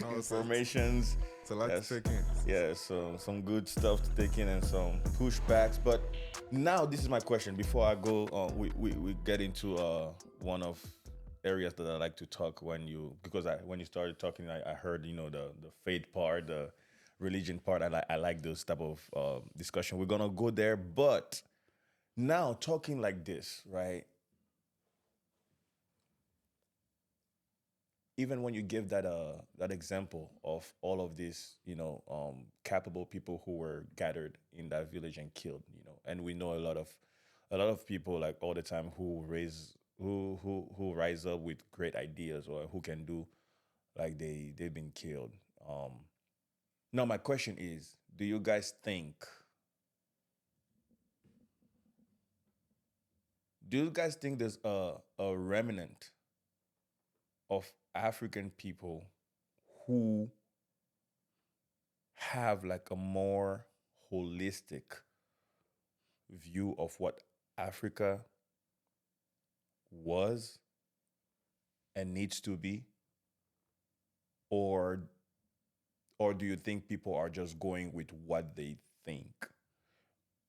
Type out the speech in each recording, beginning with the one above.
No, informations. it's a lot to Yes, take in. yeah. So some good stuff to take in and some pushbacks. But now this is my question. Before I go, we get into one of areas that I like to talk when you because when you started talking, I heard the faith part, the religion part. I like those type of discussion. We're gonna go there, but now talking like this, right? Even when you give that example of all of these capable people who were gathered in that village and killed, and we know a lot of people like all the time who rise up with great ideas or who can do like they've been killed. Now my question is, do you guys think there's a remnant of African people who have like a more holistic view of what Africa was and needs to be, or do you think people are just going with what they think?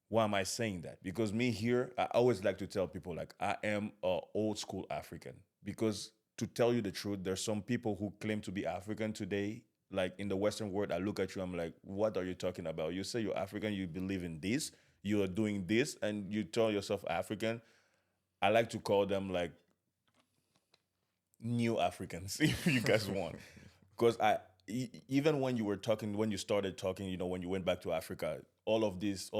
Why am I saying that? Because me here, I always like to tell people like I am a old school African. Because to tell you the truth, there's some people who claim to be African today. Like in the Western world, I look at you, I'm like, what are you talking about? You say you're African, you believe in this, you are doing this, and you tell yourself African. I like to call them like new Africans, if you guys want. Because even when you were talking, when you started talking, when you went back to Africa, all of these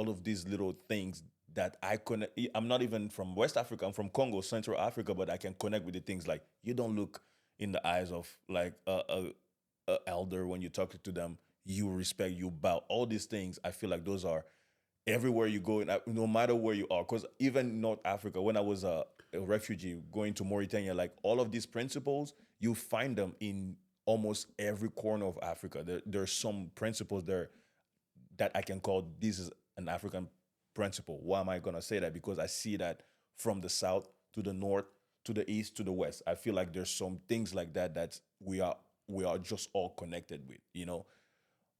little things that I connect. I'm not even from West Africa. I'm from Congo, Central Africa, but I can connect with the things like you don't look in the eyes of like a elder when you talk to them. You respect, you bow. All these things, I feel like those are everywhere you go, no matter where you are. Because even North Africa, when I was a refugee going to Mauritania, like all of these principles, you find them in almost every corner of Africa. There's some principles there that I can call this is an African principle. Why am I gonna say that? Because I see that from the south to the north to the east to the west. I feel like there's some things like that that we are just all connected with.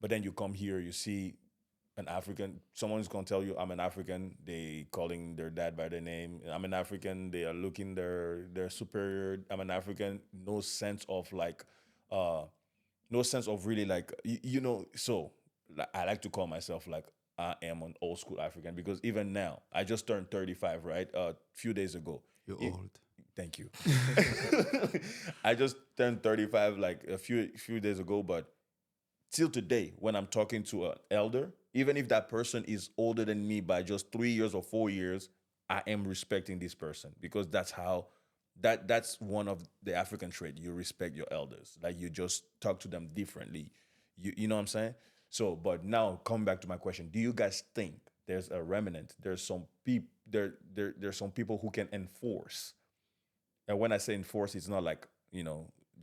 But then you come here, you see an African, someone's gonna tell you I'm an African. They calling their dad by their name. I'm an African. They are looking their superior. I'm an African. No sense of like, uh, no sense of really like So like, I like to call myself like I am an old school African because even now I just turned 35, right? A few days ago. You're It- old. Thank you. I just turned 35 like a few days ago, but till today, when I'm talking to an elder, even if that person is older than me by just 3 years or 4 years, I am respecting this person because that's one of the African trait. You respect your elders. Like you just talk to them differently. You know what I'm saying? So, but now coming back to my question, do you guys think there's a remnant? There's some people who can enforce, and when I say enforce, it's not like,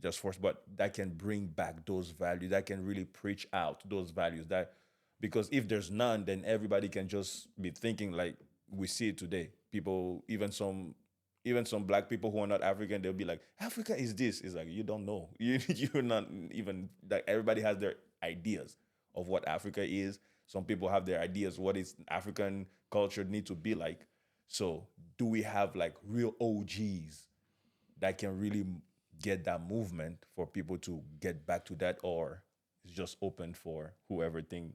just force, but that can bring back those values, that can really preach out those values. That because if there's none, then everybody can just be thinking like we see it today. People, even some black people who are not African, they'll be like, Africa is this. It's like you don't know. You're not even like everybody has their ideas of what Africa is. Some people have their ideas what is African culture need to be like. So do we have like real OGs that can really get that movement for people to get back to that, or it's just open for whoever think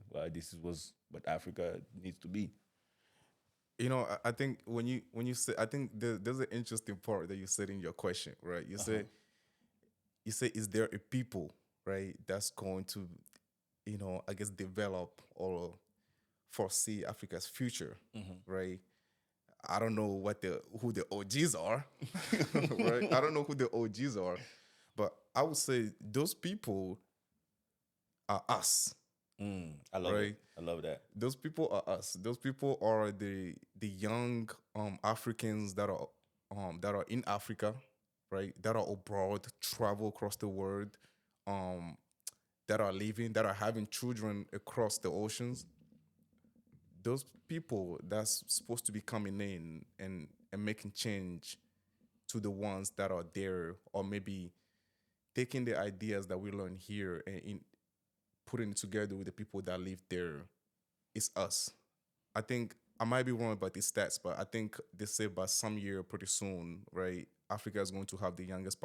was what Africa needs to be? I think when you say, I think there's an interesting part that you said in your question, right? You Uh-huh. say is there a people, right, that's going to, I guess, develop or foresee Africa's future, right? I don't know who the OGs are, right? I don't know who the OGs are, but I would say those people are us, I love it. right? I love that. Those people are us. Those people are the young Africans that are in Africa, right? That are abroad, travel across the world, um, that are having children across the oceans. Those people that's supposed to be coming in and making change to the ones that are there, or maybe taking the ideas that we learn here and putting it together with the people that live there. It's us. I think I might be wrong about these stats, but I think they say by some year, pretty soon, right? Africa is going to have the youngest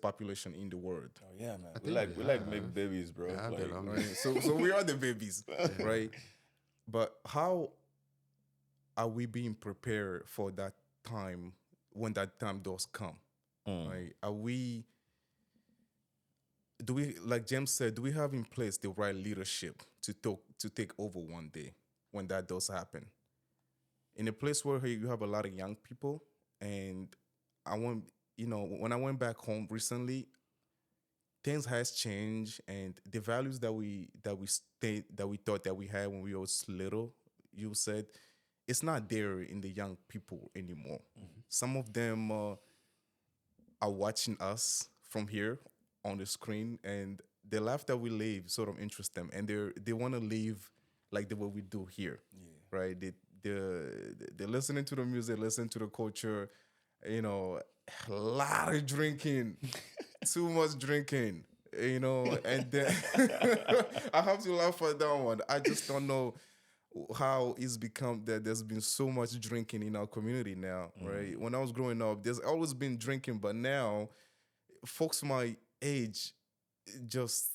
population in the world. Oh yeah, man. I We think like we we like have. make babies, bro. We have the Like, longest. Right? So we are the babies, right? But how are we being prepared for that time when that time does come? Right? Are we do we like James said, do we have in place the right leadership to take over one day when that does happen? In a place where you have a lot of young people, and I want when I went back home recently, things has changed, and the values that we thought that we had when we was little, you said, it's not there in the young people anymore. Some of them are watching us from here on the screen, and the life that we live sort of interests them, and they want to live like the way we do here, right? They're listening to the music, listening to the culture, a lot of drinking, too much drinking, and then I have to laugh at that one. I just don't know how it's become that there's been so much drinking in our community now, right? When I was growing up, there's always been drinking, but now folks my age just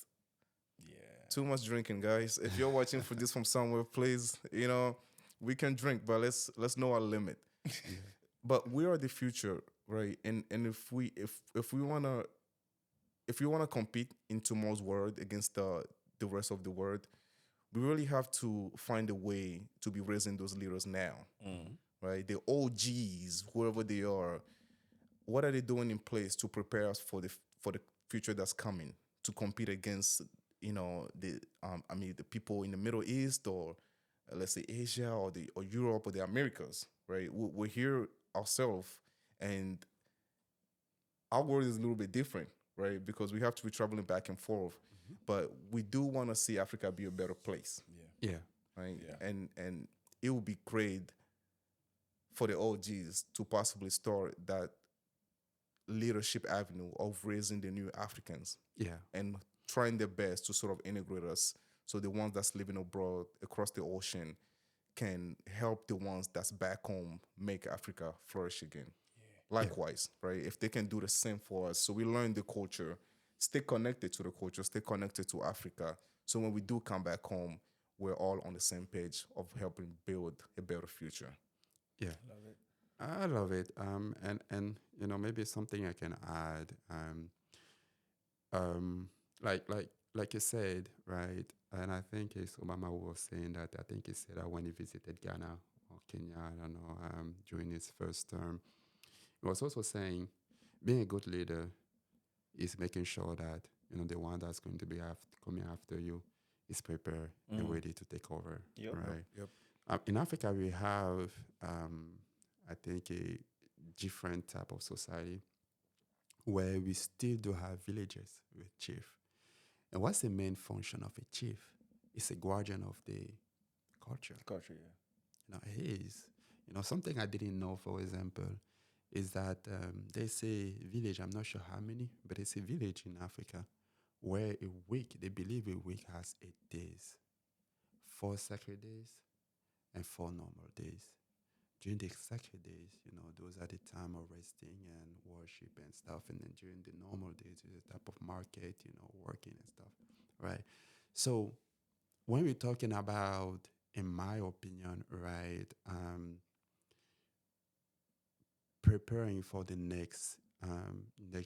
yeah. too much drinking, guys. If you're watching for this from somewhere, please, we can drink, but let's know our limit. But we are the future, right? And if we wanna compete in tomorrow's world against the rest of the world, we really have to find a way to be raising those leaders now, right? The OGs, whoever they are, what are they doing in place to prepare us for the future that's coming to compete against the people in the Middle East, or let's say Asia, or Europe, or the Americas, right? We're here ourselves, and our world is a little bit different, right? Because we have to be traveling back and forth, but we do want to see Africa be a better place, Yeah. right? Yeah. And it would be great for the OGs to possibly start that leadership avenue of raising the new Africans Yeah. and trying their best to sort of integrate us, so the ones that's living abroad across the ocean can help the ones that's back home make Africa flourish again. Likewise, right? If they can do the same for us, so we learn the culture, stay connected to the culture, stay connected to Africa. So when we do come back home, we're all on the same page of helping build a better future. Yeah. I love it. And maybe something I can add. Like you said, right? And I think it's Obama who was saying that. I think he said that when he visited Ghana or Kenya, I don't know, during his first term, he was also saying, being a good leader is making sure that the one that's going to be coming after you is prepared and ready to take over, Yep. right? Yep. In Africa, we have, I think, a different type of society where we still do have villages with chief. And what's the main function of a chief? It's a guardian of the culture. Culture, yeah. He is. Something I didn't know, for example, is that they say village, I'm not sure how many, but it's a village in Africa where a week, they believe a week has 8 days, 4 sacred days and 4 normal days. During the sacred days, those are the time of resting and worship and stuff. And then during the normal days, it's a type of market, working and stuff, right? So when we're talking about, in my opinion, right, preparing for the next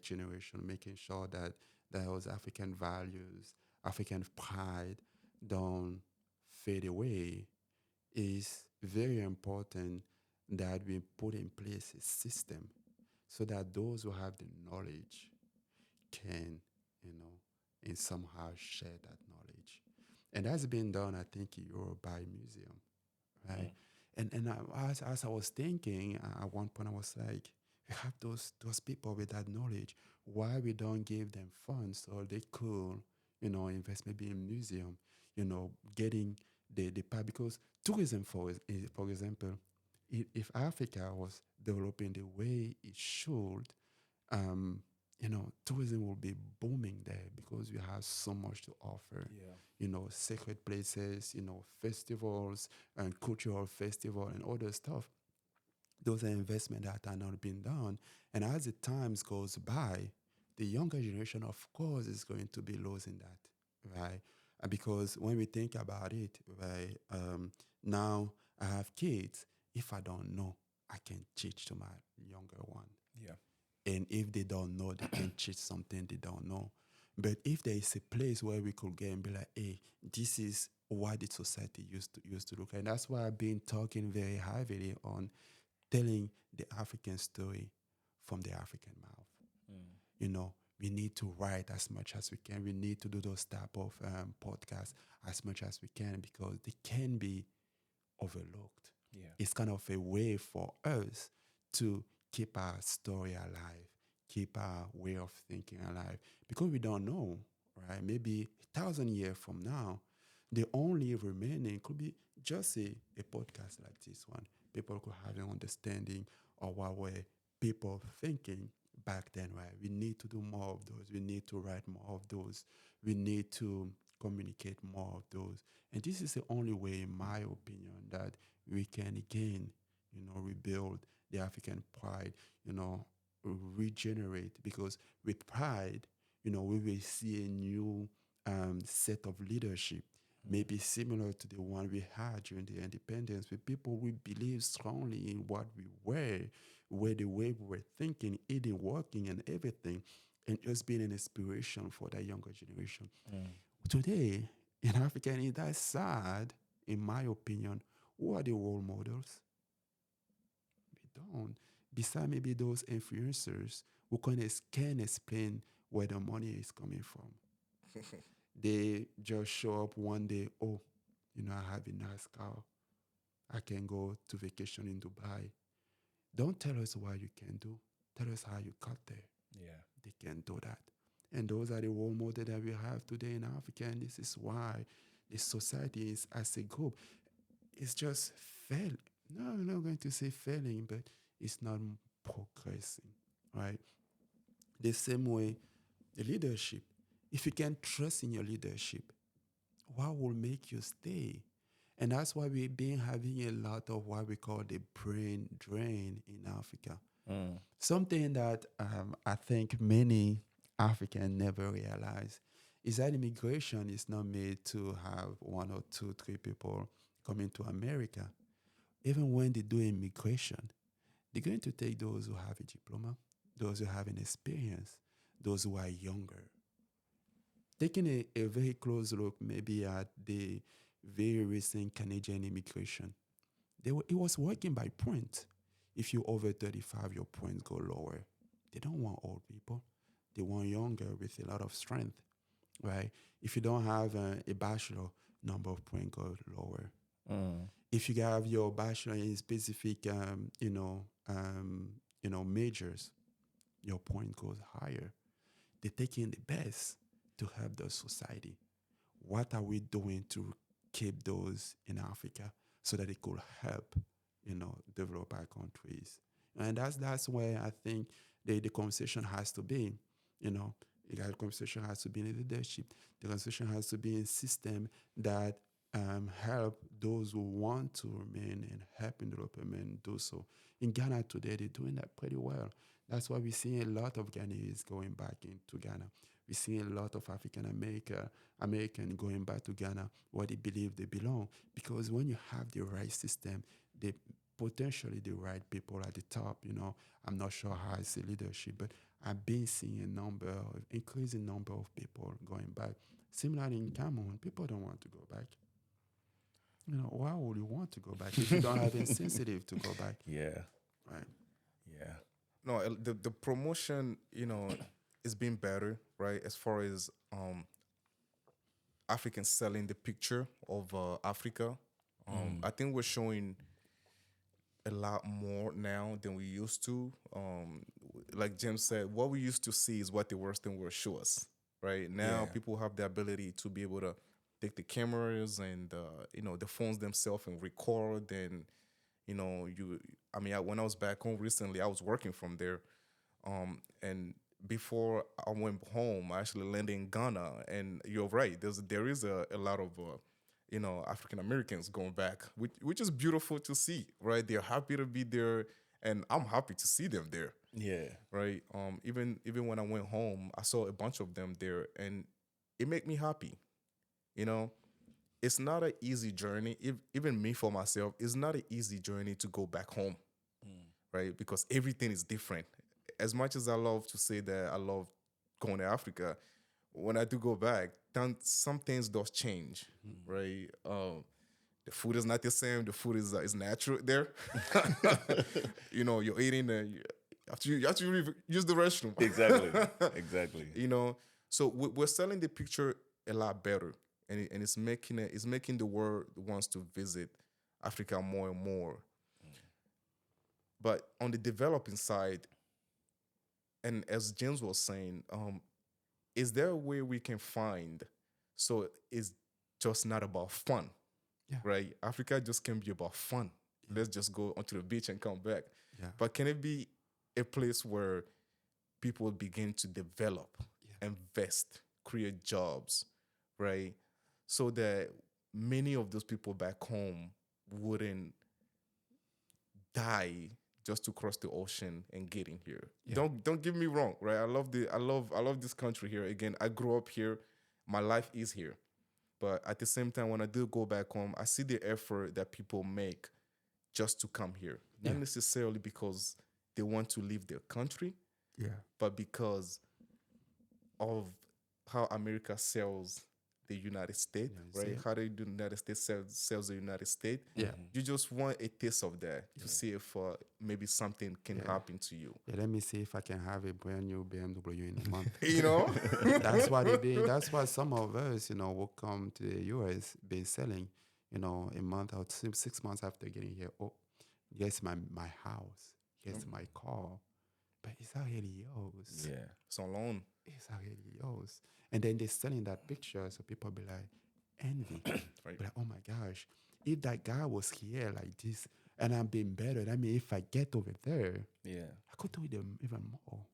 generation, making sure that those African values, African pride don't fade away, is very important that we put in place a system so that those who have the knowledge can, in somehow share that knowledge. And that's been done, I think, in Yoruba Museum, right? As I was thinking, at one point I was like, we have those people with that knowledge. Why we don't give them funds so they could, invest maybe in museum, getting the part, because tourism, for example, if Africa was developing the way it should, tourism will be booming there because we have so much to offer. Yeah. Sacred places, festivals and cultural festival and other stuff. Those are investments that are not being done. And as the times goes by, the younger generation, of course, is going to be losing that, right? Because when we think about it, right, now I have kids. If I don't know, I can teach to my younger one. Yeah. And if they don't know, they can teach something they don't know. But if there is a place where we could get and be like, hey, this is what the society used to look like. And that's why I've been talking very heavily on telling the African story from the African mouth. You know, we need to write as much as we can. We need to do those type of podcasts as much as we can because they can be overlooked. Yeah. It's kind of a way for us to keep our story alive, keep our way of thinking alive, because we don't know, right? Maybe 1,000 years from now, the only remaining could be just a podcast like this one. People could have an understanding of what were people thinking back then, right? We need to do more of those. We need to write more of those. We need to communicate more of those. And this is the only way, in my opinion, that we can again, rebuild the African pride, regenerate. Because with pride, we will see a new set of leadership, maybe similar to the one we had during the independence, with people we believe strongly in what we were, where the way we were thinking, eating, working, and everything, and just being an inspiration for that younger generation. Today, in Africa, and that's sad, in my opinion, who are the role models? We don't. Besides maybe those influencers who can explain where the money is coming from. They just show up one day, oh, I have a nice car. I can go to vacation in Dubai. Don't tell us what you can do. Tell us how you got there. Yeah. They can do that. And those are the role models that we have today in Africa. And this is why the society is, as a group, it's just fail. No, I'm not going to say failing, but it's not progressing, right? The same way, the leadership. If you can trust in your leadership, what will make you stay? And that's why we've been having a lot of what we call the brain drain in Africa. Something that I think many Africans never realize is that immigration is not made to have one or two, three people coming to America. Even when they do immigration, they're going to take those who have a diploma, those who have an experience, those who are younger. Taking a very close look maybe at the very recent Canadian immigration, it was working by point. If you're over 35, your points go lower. They don't want old people. They want younger with a lot of strength, right? If you don't have a bachelor, number of points go lower. If you have your bachelor in specific, majors, your point goes higher. They're taking the best to help the society. What are we doing to keep those in Africa so that it could help, develop our countries? And that's where I think the conversation has to be, the conversation has to be in leadership. The conversation has to be in system that help those who want to remain and help in development do so. In Ghana today, they're doing that pretty well. That's why we're seeing a lot of Ghanaians going back into Ghana. We're seeing a lot of African American going back to Ghana where they believe they belong. Because when you have the right system, they potentially the right people at the top, I'm not sure how it's the leadership, but I've been seeing increasing number of people going back. Similarly in Cameroon, people don't want to go back. Why would you want to go back if you don't have insensitive to go back? Yeah. Right. Yeah. No, the promotion, is being better, right? As far as Africans selling the picture of Africa, I think we're showing a lot more now than we used to. Like Jim said, what we used to see is what the Western world show us, right? Now Yeah. people have the ability to be able to take the cameras and the phones themselves and record. And when I was back home recently, I was working from there, and before I went home, I actually landed in Ghana, and you're right. There is a lot of African Americans going back, which is beautiful to see. Right, they're happy to be there, and I'm happy to see them there. Yeah. Right, even when I went home, I saw a bunch of them there, and it made me happy. You know, it's not an easy journey. Even me for myself, it's not an easy journey to go back home, right? Because everything is different. As much as I love to say that I love going to Africa, when I do go back, then some things does change, right? The food is not the same. The food is natural there. You're eating. You have to use the restroom. Exactly. Exactly. So we're selling the picture a lot better, and it's making the world wants to visit Africa more and more. But on the developing side, and as James was saying, is there a way we can find so it's just not about fun, Yeah. right? Africa just can be about fun. Let's just go onto the beach and come back. Yeah. But can it be a place where people begin to develop, invest, create jobs, right? So that many of those people back home wouldn't die just to cross the ocean and get in here. Yeah. Don't get me wrong, right? I love this country here. Again, I grew up here. My life is here. But at the same time, when I do go back home, I see the effort that people make just to come here. Not Yeah. necessarily because they want to leave their country, Yeah. but because of how America sells the United States, United right? States. How the United States sells the United States. Yeah. You just want a taste of that to see if maybe something can happen to you. Yeah, let me see if I can have a brand new BMW in a month. You know? That's what it is. That's why some of us, will come to the US, been selling, a month or 6 months after getting here. Oh, yes, my house. Yes, my car. But it's already yours. Yeah. It's on loan. It's already yours. And then they're selling that picture, so people be like, envy. Right. Be like, oh my gosh, if that guy was here like this and I'm being better, I mean, if I get over there, Yeah. I could do it even more.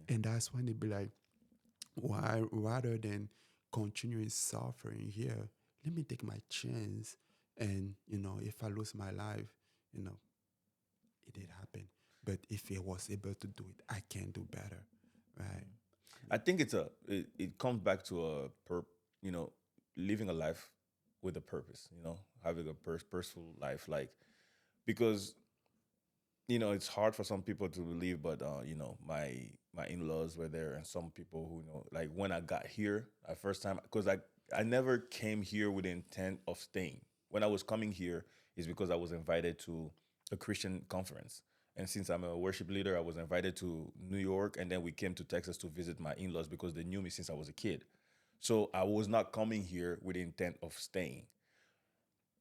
And that's when they be like, why rather than continuing suffering here, let me take my chance. And, if I lose my life, it did happen. But if I was able to do it, I can do better. Right. I think it comes back to living a life with a purpose, having a purposeful life, like, because it's hard for some people to believe, but my in-laws were there, and some people who like when I got here at first time, because I never came here with the intent of staying. When I was coming here is because I was invited to a Christian conference. And since I'm a worship leader, I was invited to New York, and then we came to Texas to visit my in-laws because they knew me since I was a kid. So I was not coming here with the intent of staying.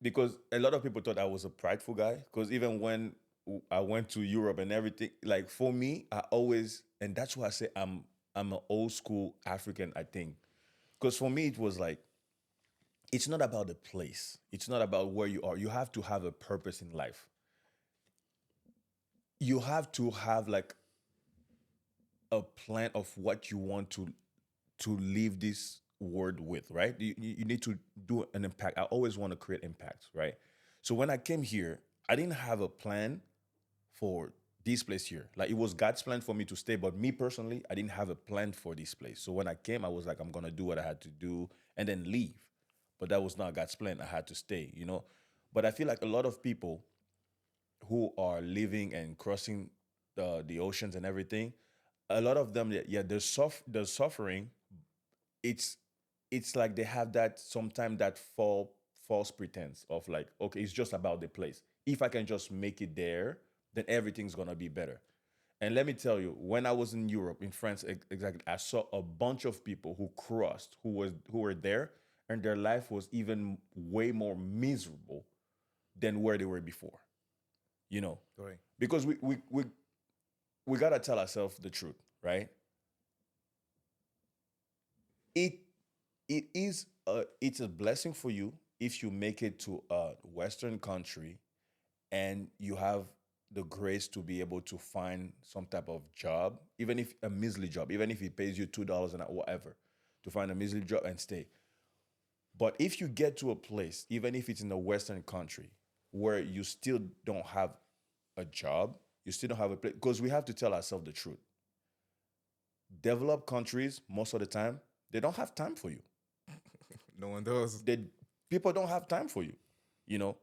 Because a lot of people thought I was a prideful guy. Because even when I went to Europe and everything, like for me, and that's why I say I'm an old school African, I think. Because for me, it was like, it's not about the place. It's not about where you are. You have to have a purpose in life. You have to have like a plan of what you want to leave this world with, right? You need to do an impact. I always want to create impact, right? So when I came here, I didn't have a plan for this place here. Like it was God's plan for me to stay, but me personally, I didn't have a plan for this place. So when I came, I was like, I'm gonna do what I had to do and then leave. But that was not God's plan. I had to stay, But I feel like a lot of people who are living and crossing the oceans and everything, a lot of them, they're suffering. It's like they have that sometimes that false pretense of like, okay, it's just about the place. If I can just make it there, then everything's gonna be better. And let me tell you, when I was in Europe, in France, exactly, I saw a bunch of people who crossed, who were there, and their life was even way more miserable than where they were before. Right. Because we gotta tell ourselves the truth, right? It's a blessing for you if you make it to a Western country and you have the grace to be able to find some type of job, even if a measly job, even if it pays you $2 an hour, whatever, to find a measly job and stay. But if you get to a place, even if it's in a Western country, where you still don't have a job, you still don't have a place, because we have to tell ourselves the truth. Developed countries, most of the time, they don't have time for you. No one does. They people don't have time for you, you know.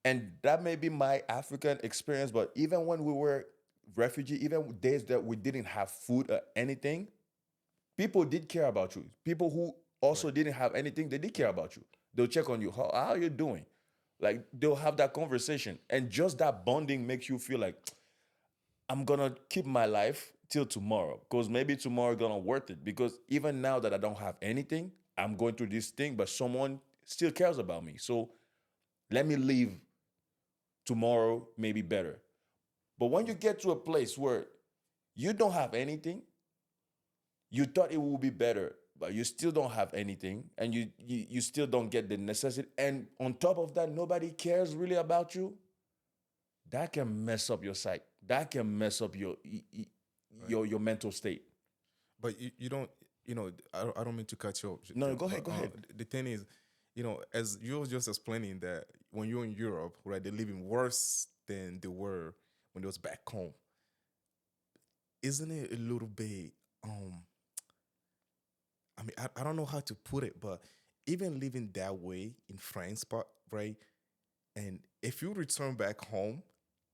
And that may be my African experience, but even when we were refugee, even days that we didn't have food or anything, people did care about you. People who also didn't have anything, they did care about you. They'll check on you. How are you doing? Like they'll have that conversation. And just that bonding makes you feel like I'm gonna keep my life till tomorrow. Because maybe tomorrow gonna worth it. Because even now that I don't have anything, I'm going through this thing, but someone still cares about me. So let me leave tomorrow maybe better. But when you get to a place where you don't have anything, you thought it would be better, but you still don't have anything, and you still don't get the necessity. And on top of that, nobody cares really about you. That can mess up your psyche. That can mess up your mental state. But you don't, I don't mean to cut you off. No, go ahead, but, go ahead. The thing is, as you were just explaining that when you're in Europe, right, they're living worse than they were when they was back home. Isn't it a little bit, I mean, I don't know how to put it, but even living that way in France, right? And if you return back home,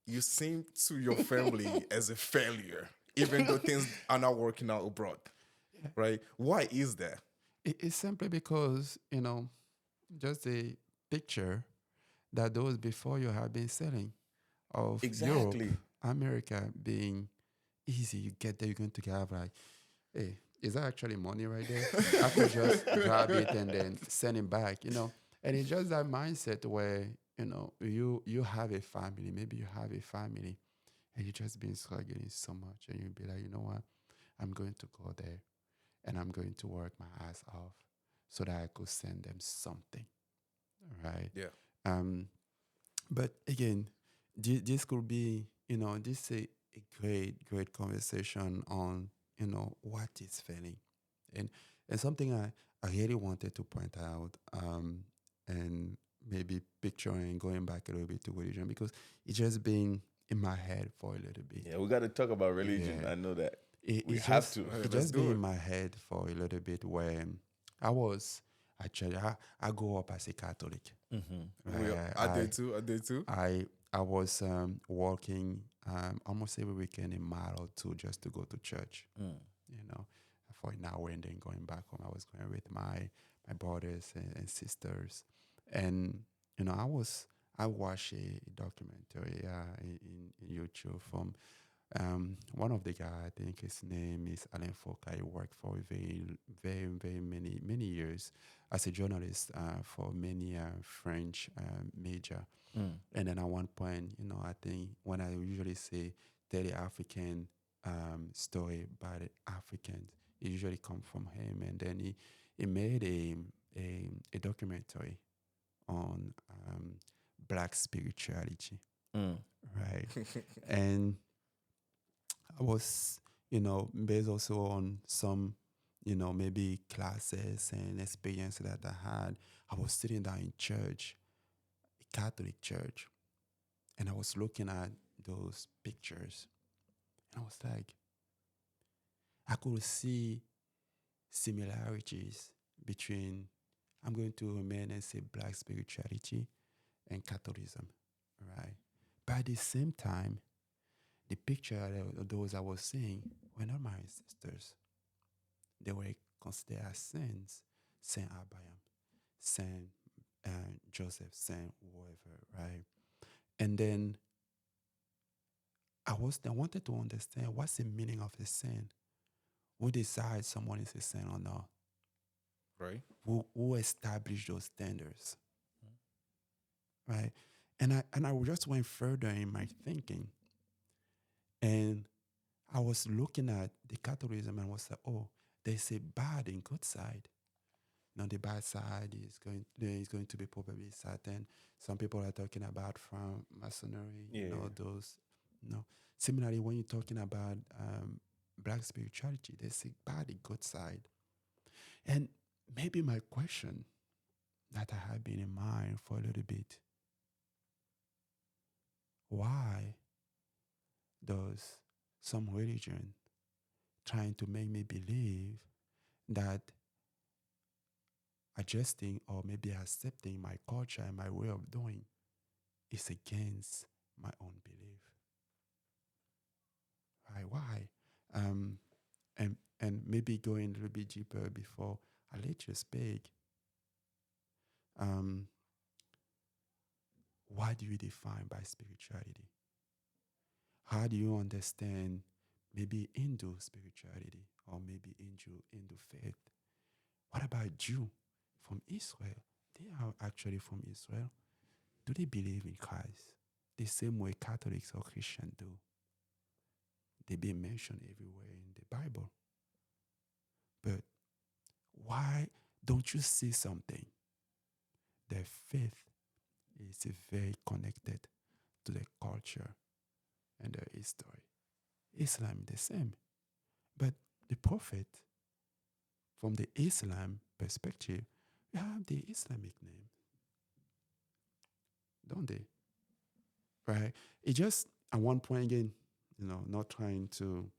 you seem to your family as a failure, even though things are not working out abroad, right? Why is that? It's simply because, just a picture that those before you have been selling of Europe, Exactly. America being easy. You get there, you're going to have like, hey, is that actually money right there? I could just grab it and then send it back. And it's just that mindset where, you have a family, maybe you have a family and you just been struggling so much and you'll be like, you know what? I'm going to go there and I'm going to work my ass off so that I could send them something, right? Yeah. Um, but again, this could be, this a great conversation on, what is failing, and something I really wanted to point out, and maybe picturing going back a little bit to religion because it's just been in my head for a little bit. Yeah, we got to talk about religion. Yeah. I know that. It, We it's have just to. it Let's just do been it. in my head for a little bit when I was actually I grew up as a Catholic. I did too. I did too. I was working almost every weekend a mile or two just to go to church. For an hour and then going back home. I was going with my brothers and sisters, and I watched a documentary in YouTube from one of the guy. I think his name is Alain Foucault. He worked for very many years as a journalist for many French major. And then at one point, I think when I usually say tell the African story by the Africans, it usually come from him. And then he made a documentary on black spirituality, Mm. right? And I was, based also on some, maybe classes and experience that I had. I was sitting down in church, a Catholic church, and I was looking at those pictures, and I was like, I could see similarities between, I'm going to remain and say black spirituality and Catholicism, right? But at the same time, the picture of those I was seeing were not my ancestors. They were considered as saints, Saint Abraham, Saint Joseph, Saint whoever, right? And then I wanted to understand what's the meaning of a saint. Who decides someone is a saint or not? Right. Who established those standards, right? And I just went further in my thinking, and I was looking at the Catholicism and was like, oh, there's a bad and good side. Now the bad side is going to be probably Satan. Some people are talking about from masonry, Yeah, those. Similarly, when you're talking about black spirituality, there's a bad and good side. And maybe my question that I have been in mind for a little bit, why does some religion trying to make me believe that adjusting or maybe accepting my culture and my way of doing is against my own belief? Right? Why? Um, and maybe going a little bit deeper before I let you speak. Um, what do you define by spirituality? How do you understand maybe Hindu spirituality or maybe Hindu faith? What about Jew from Israel? They are actually from Israel. Do they believe in Christ the same way Catholics or Christians do? They be mentioned everywhere in the Bible. But why don't you see something? Their faith is very connected to their culture and their history. Islam the same. But the prophet, from the Islam perspective, we have the Islamic name, don't they? Right? It just at one point again, not trying to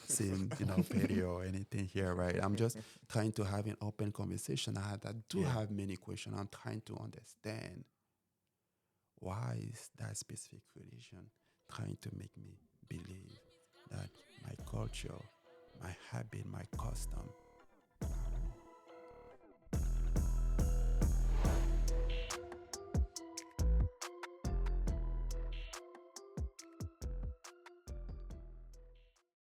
seem, petty or anything here, right? I'm just trying to have an open conversation. I do Yeah. have many questions. I'm trying to understand why is that specific religion trying to make me believe that my culture, my habit, my custom